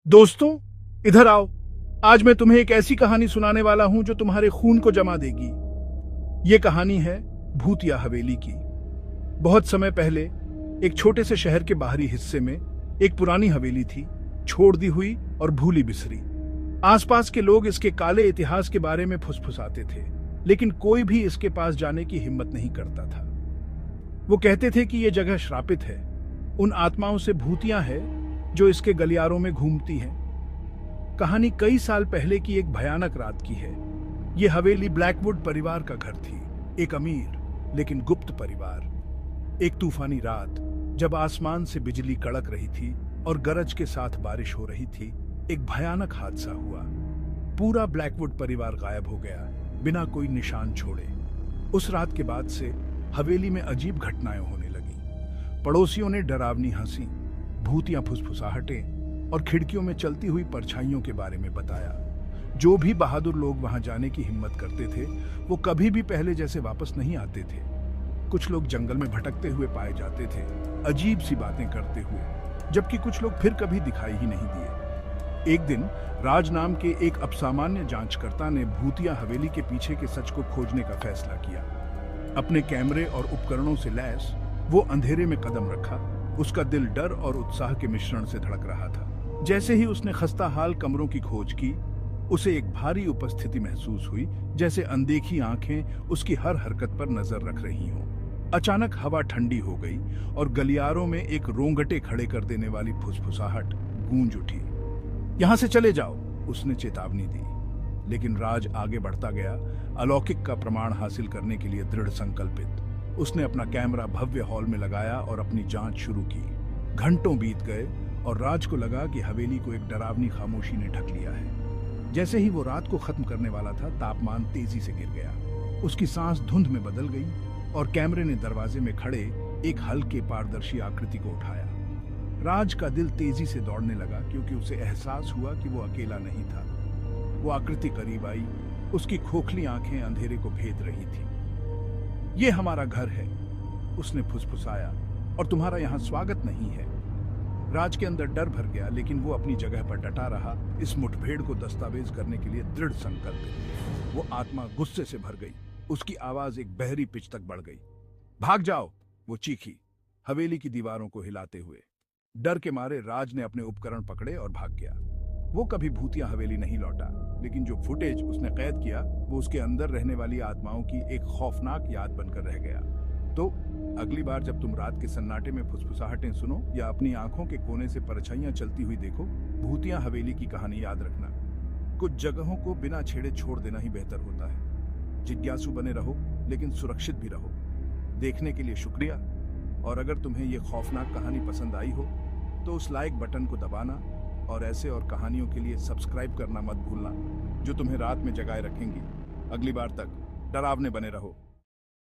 दोस्तों, इधर आओ। आज मैं तुम्हें एक ऐसी कहानी सुनाने वाला हूं जो तुम्हारे खून को जमा देगी। ये कहानी है भूतिया हवेली की। बहुत समय पहले एक छोटे से शहर के बाहरी हिस्से में एक पुरानी हवेली थी, छोड़ दी हुई और भूली बिसरी। आसपास के लोग इसके काले इतिहास के बारे में फुसफुसाते थे, लेकिन कोई भी इसके पास जाने की हिम्मत नहीं करता था। वो कहते थे कि यह जगह श्रापित है, उन आत्माओं से भूतियां हैं जो इसके गलियारों में घूमती हैं। कहानी कई साल पहले की एक भयानक रात की है। यह हवेली ब्लैकवुड परिवार का घर थी, एक अमीर लेकिन गुप्त परिवार। एक तूफानी रात, जब आसमान से बिजली कड़क रही थी और गरज के साथ बारिश हो रही थी, एक भयानक हादसा हुआ। पूरा ब्लैकवुड परिवार गायब हो गया, बिना कोई निशान छोड़े। उस रात के बाद से हवेली में अजीब घटनाएं होने लगी। पड़ोसियों ने डरावनी हंसी, भूतियां फुसफुसाहटें और खिड़कियों में चलती हुई परछाइयों के बारे में बताया। जो भी बहादुर लोग वहां जाने की हिम्मत करते थे, वो कभी भी पहले जैसे वापस नहीं आते थे। कुछ लोग जंगल में भटकते हुए पाए जाते थे, अजीब सी बातें करते हुए, जबकि कुछ लोग फिर कभी दिखाई ही नहीं दिए। एक दिन राज नाम के एक अपसामान्य जांचकर्ता ने भूतिया हवेली के पीछे के सच को खोजने का फैसला किया। अपने कैमरे और उपकरणों से लैस वो अंधेरे में कदम रखा। उसका दिल डर और उत्साह के मिश्रण से धड़क रहा था। जैसे ही उसने खस्ता हाल कमरों की खोज की, उसे एक भारी उपस्थिति महसूस हुई, जैसे अनदेखी आंखें उसकी हर हरकत पर नजर रख रही हों। अचानक हवा ठंडी हो गई और गलियारों में एक रोंगटे खड़े कर देने वाली फुसफुसाहट गूंज उठी। यहां से चले जाओ, उसने चेतावनी दी। लेकिन राज आगे बढ़ता गया, अलौकिक का प्रमाण हासिल करने के लिए दृढ़ संकल्पित। उसने अपना कैमरा भव्य हॉल में लगाया और अपनी जांच शुरू की। घंटों बीत गए और राज को लगा कि हवेली को एक डरावनी खामोशी ने ढक लिया है। जैसे ही वो रात को खत्म करने वाला था, तापमान तेजी से गिर गया। उसकी सांस धुंध में बदल गई और कैमरे ने दरवाजे में खड़े एक हल्के पारदर्शी आकृति को उठाया। राज का दिल तेजी से दौड़ने लगा, क्योंकि उसे एहसास हुआ कि वो अकेला नहीं था। वो आकृति करीब आई, उसकी खोखली आंखें अंधेरे को भेद रही थी। ये हमारा घर है, उसने फुसफुसाया, और तुम्हारा यहाँ स्वागत नहीं है। राज के अंदर डर भर गया, लेकिन वो अपनी जगह पर डटा रहा, इस मुठभेड़ को दस्तावेज करने के लिए दृढ़ संकल्पित। वो आत्मा गुस्से से भर गई, उसकी आवाज एक बहरी पिच तक बढ़ गई। भाग जाओ, वो चीखी, हवेली की दीवारों को हिलाते हुए। डर के मारे राज ने अपने उपकरण पकड़े और भाग गया। वो कभी भूतिया हवेली नहीं लौटा, लेकिन जो फुटेज उसने कैद किया, वो उसके अंदर रहने वाली आत्माओं की एक खौफनाक याद बनकर रह गया। तो अगली बार जब तुम रात के सन्नाटे में फुसफुसाहटें सुनो या अपनी आंखों के कोने से परछाइयां चलती हुई देखो, भूतिया हवेली की कहानी याद रखना। कुछ जगहों को बिना छेड़े छोड़ देना ही बेहतर होता है। जिज्ञासु बने रहो, लेकिन सुरक्षित भी रहो। देखने के लिए शुक्रिया, और अगर तुम्हें ये खौफनाक कहानी पसंद आई हो तो उस लाइक बटन को दबाना और ऐसे और कहानियों के लिए सब्सक्राइब करना मत भूलना, जो तुम्हें रात में जगाए रखेंगी। अगली बार तक डरावने बने रहो।